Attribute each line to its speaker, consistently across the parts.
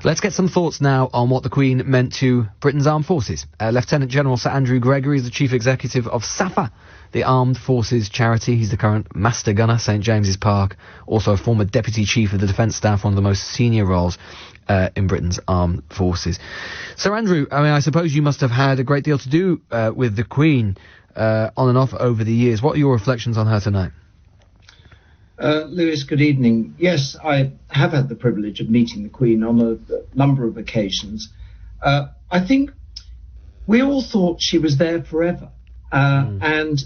Speaker 1: Let's get some thoughts now on what the Queen meant to Britain's armed forces. Lieutenant General Sir Andrew Gregory is the Chief Executive of SSAFA, the Armed Forces charity. He's the current Master Gunner, St James's Park, also a former Deputy Chief of the Defence Staff, one of the most senior roles in Britain's armed forces. Sir Andrew, I mean, I suppose you must have had a great deal to do with the Queen on and off over the years. What are your reflections on her tonight?
Speaker 2: Lewis, good evening. Yes, I have had the privilege of meeting the Queen on a number of occasions. I think we all thought she was there forever. And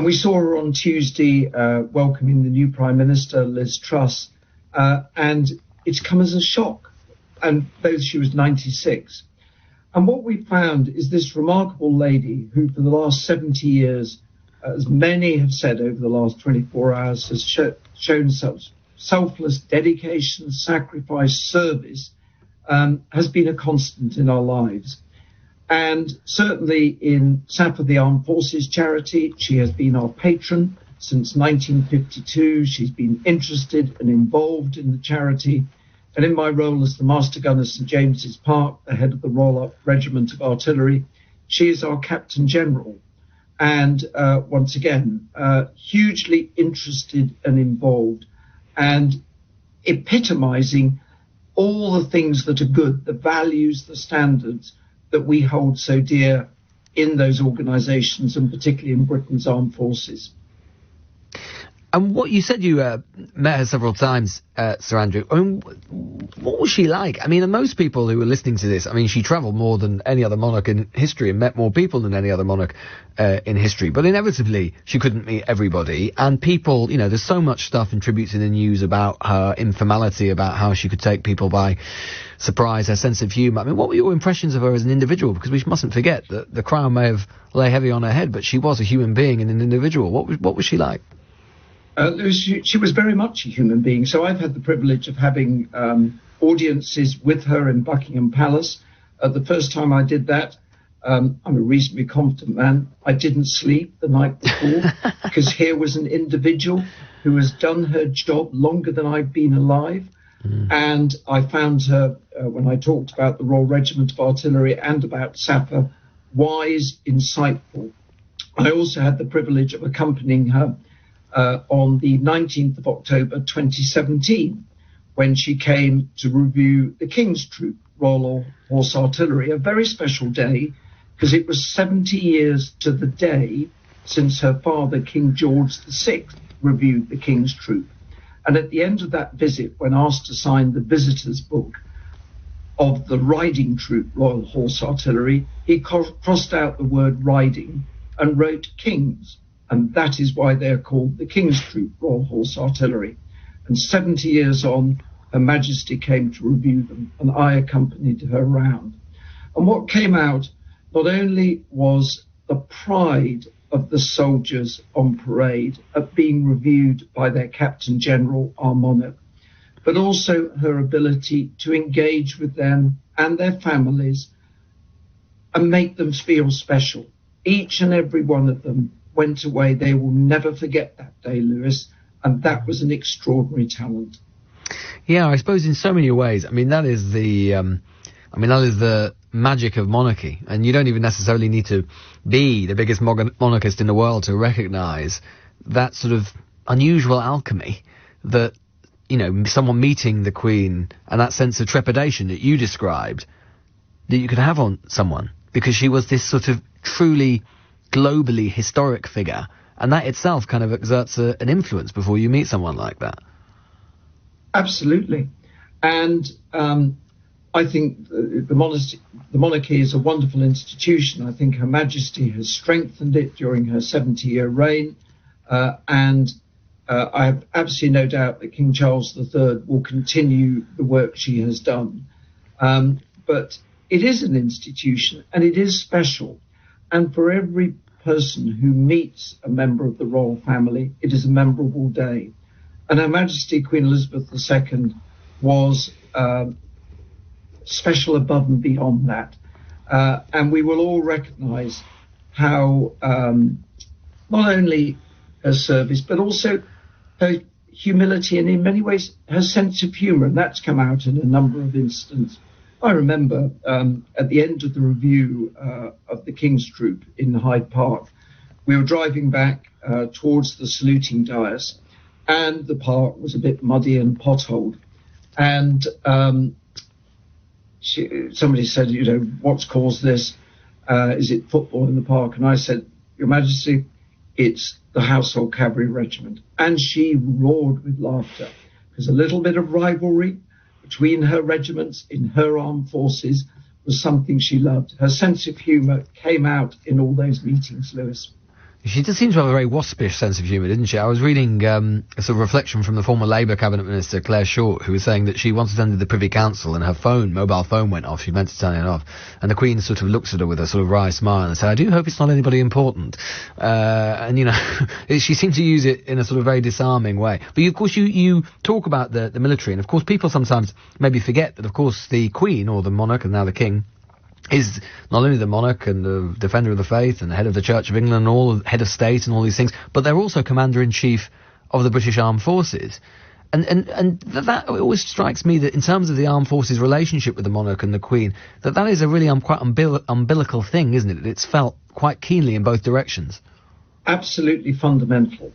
Speaker 2: we saw her on Tuesday welcoming the new Prime Minister, Liz Truss, and it's come as a shock, and though she was 96. And what we found is this remarkable lady who for the last 70 years, as many have said over the last 24 hours, has shown such selfless dedication, sacrifice, service, has been a constant in our lives. And certainly in SSAFA, the Armed Forces charity, she has been our patron since 1952. She's been interested and involved in the charity. And in my role as the Master Gunner St James's Park, the head of the Royal Regiment of Artillery, she is our Captain General. And once again, hugely interested and involved and epitomising all the things that are good, the values, the standards that we hold so dear in those organisations, and particularly in Britain's armed forces.
Speaker 1: And what you said, you met her several times, Sir Andrew. I mean, what was she like? I mean, and most people who are listening to this, I mean, she travelled more than any other monarch in history and met more people than any other monarch in history. But inevitably, she couldn't meet everybody. And people, you know, there's so much stuff and tributes in the news about her informality, about how she could take people by surprise, her sense of humour. I mean, what were your impressions of her as an individual? Because we mustn't forget that the crown may have lay heavy on her head, but she was a human being and an individual. What was she like?
Speaker 2: She was very much a human being. So I've had the privilege of having audiences with her in Buckingham Palace. The first time I did that, I'm a reasonably confident man. I didn't sleep the night before because here was an individual who has done her job longer than I've been alive. And I found her, when I talked about the Royal Regiment of Artillery and about SSAFA, wise, insightful. I also had the privilege of accompanying her on the 19th of October 2017, when she came to review the King's Troop, Royal Horse Artillery, a very special day, because it was 70 years to the day since her father, King George VI, reviewed the King's Troop. And at the end of that visit, when asked to sign the visitor's book of the Riding Troop, Royal Horse Artillery, he crossed out the word riding and wrote Kings. And that is why they're called the King's Troop, Royal Horse Artillery. And 70 years on, Her Majesty came to review them, and I accompanied her around. And what came out not only was the pride of the soldiers on parade at being reviewed by their Captain General, our monarch, but also her ability to engage with them and their families and make them feel special. Each and every one of them went away. They will never forget that day, Lewis, and that was an extraordinary talent.
Speaker 1: Yeah, I suppose in so many ways. I mean, that is the magic of monarchy, and you don't even necessarily need to be the biggest monarchist in the world to recognise that sort of unusual alchemy that, you know, someone meeting the Queen and that sense of trepidation that you described that you could have on someone, because she was this sort of truly globally historic figure, and that itself kind of exerts an influence before you meet someone like that.
Speaker 2: Absolutely. And I think the monarchy is a wonderful institution. I think Her Majesty has strengthened it during her 70-year reign, and I have absolutely no doubt that King Charles III will continue the work she has done. But it is an institution, and it is special. And for every person who meets a member of the royal family, it is a memorable day. And Her Majesty Queen Elizabeth II was special above and beyond that. And we will all recognise how not only her service, but also her humility and in many ways her sense of humour, and that's come out in a number of instances. I remember at the end of the review of the King's Troop in Hyde Park, we were driving back towards the saluting dais, and the park was a bit muddy and potholed. And somebody said, you know, what's caused this? Is it football in the park? And I said, Your Majesty, it's the Household Cavalry Regiment. And she roared with laughter, because a little bit of rivalry between her regiments in her armed forces was something she loved. Her sense of humour came out in all those meetings, Lewis.
Speaker 1: She just seems to have a very waspish sense of humour, didn't she? I was reading a sort of reflection from the former Labour Cabinet Minister, Claire Short, who was saying that she once attended the Privy Council and her mobile phone went off. She meant to turn it off. And the Queen sort of looks at her with a sort of wry smile and said, I do hope it's not anybody important. And, you know, she seemed to use it in a sort of very disarming way. But, of course, you talk about the military, and, of course, people sometimes maybe forget that, of course, the Queen, or the monarch, and now the King, is not only the monarch and the defender of the faith and the head of the Church of England and all head of state and all these things, but they're also commander-in-chief of the British Armed Forces. And that always strikes me that in terms of the armed forces' relationship with the monarch and the Queen, that is a really quite umbilical thing, isn't it? It's felt quite keenly in both directions. Absolutely fundamental.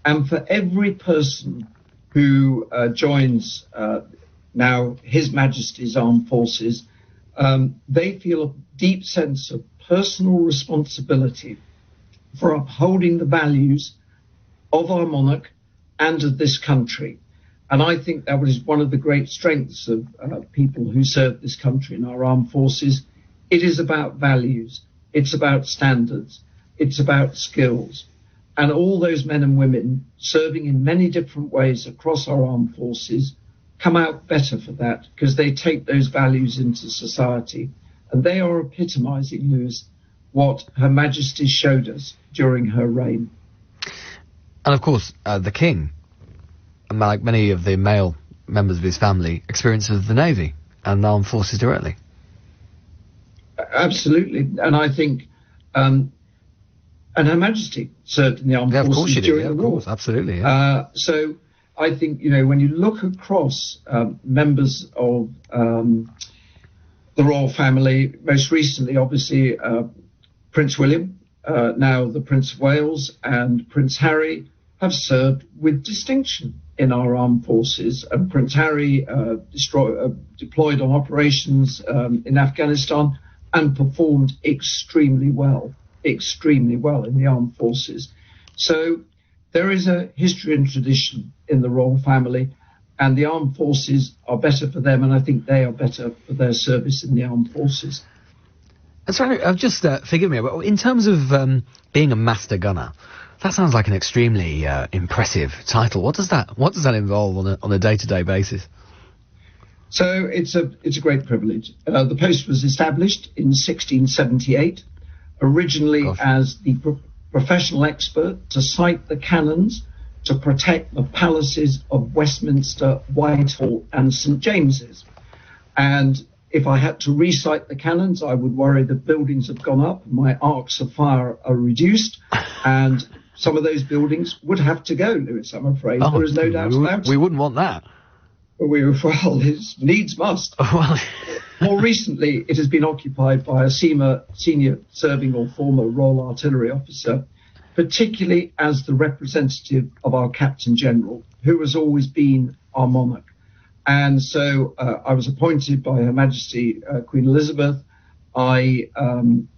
Speaker 2: And for every person who joins now His Majesty's Armed Forces, they feel a deep sense of personal responsibility for upholding the values of our monarch and of this country. And I think that was one of the great strengths of people who serve this country in our armed forces. It is about values. It's about standards. It's about skills. And all those men and women serving in many different ways across our armed forces come out better for that, because they take those values into society. And they are epitomising, Lewis, what Her Majesty showed us during her reign.
Speaker 1: And of course, the King, like many of the male members of his family, experiences the Navy and the armed forces directly.
Speaker 2: Absolutely. And I think, and Her Majesty served in the armed forces during the war.
Speaker 1: Course, absolutely. Yeah.
Speaker 2: So I think, you know, when you look across members of the royal family, most recently, obviously, Prince William, now the Prince of Wales, and Prince Harry have served with distinction in our armed forces. And Prince Harry deployed on operations in Afghanistan and performed extremely well in the armed forces. So there is a history and tradition in the royal family, and the armed forces are better for them, and I think they are better for their service in the armed forces.
Speaker 1: Sorry, just forgive me, but in terms of being a master gunner, that sounds like an extremely impressive title. What does that involve on a day-to-day basis?
Speaker 2: So it's a great privilege. The post was established in 1678, originally as the professional expert to sight the cannons to protect the palaces of Westminster, Whitehall and St James's. And if I had to recite the cannons, I would worry that buildings have gone up, my arcs of fire are reduced, and some of those buildings would have to go, Lewis, I'm afraid. There is no doubt about it.
Speaker 1: We wouldn't want that.
Speaker 2: It needs must. More recently, it has been occupied by a senior serving or former Royal Artillery officer, particularly as the representative of our Captain General, who has always been our monarch. And so I was appointed by Her Majesty Queen Elizabeth. I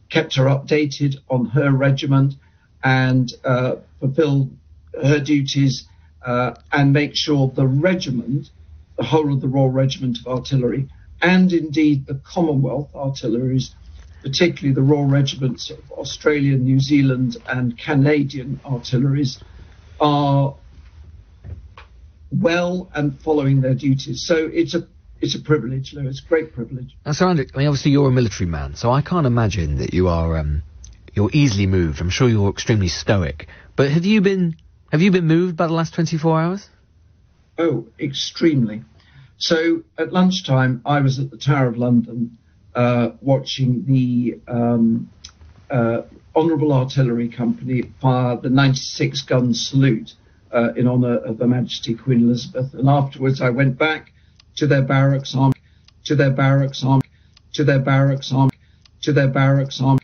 Speaker 2: kept her updated on her regiment and fulfilled her duties and make sure the regiment, the whole of the Royal Regiment of Artillery, and indeed the Commonwealth artilleries, particularly the Royal Regiments of Australian, New Zealand and Canadian artilleries, are well and following their duties. So it's a privilege, Lewis, great privilege.
Speaker 1: Now, Sir Andrew, I mean, obviously you're a military man, so I can't imagine that you are you're easily moved. I'm sure you're extremely stoic. But have you been moved by the last 24 hours?
Speaker 2: Oh, extremely. So at lunchtime, I was at the Tower of London watching the Honourable Artillery Company fire the 96-gun salute in honour of Her Majesty Queen Elizabeth. And afterwards I went back to their barracks arm, to their barracks arm, to their barracks arm, to their barracks arm,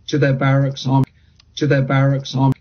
Speaker 2: to their barracks arm, to their barracks arm.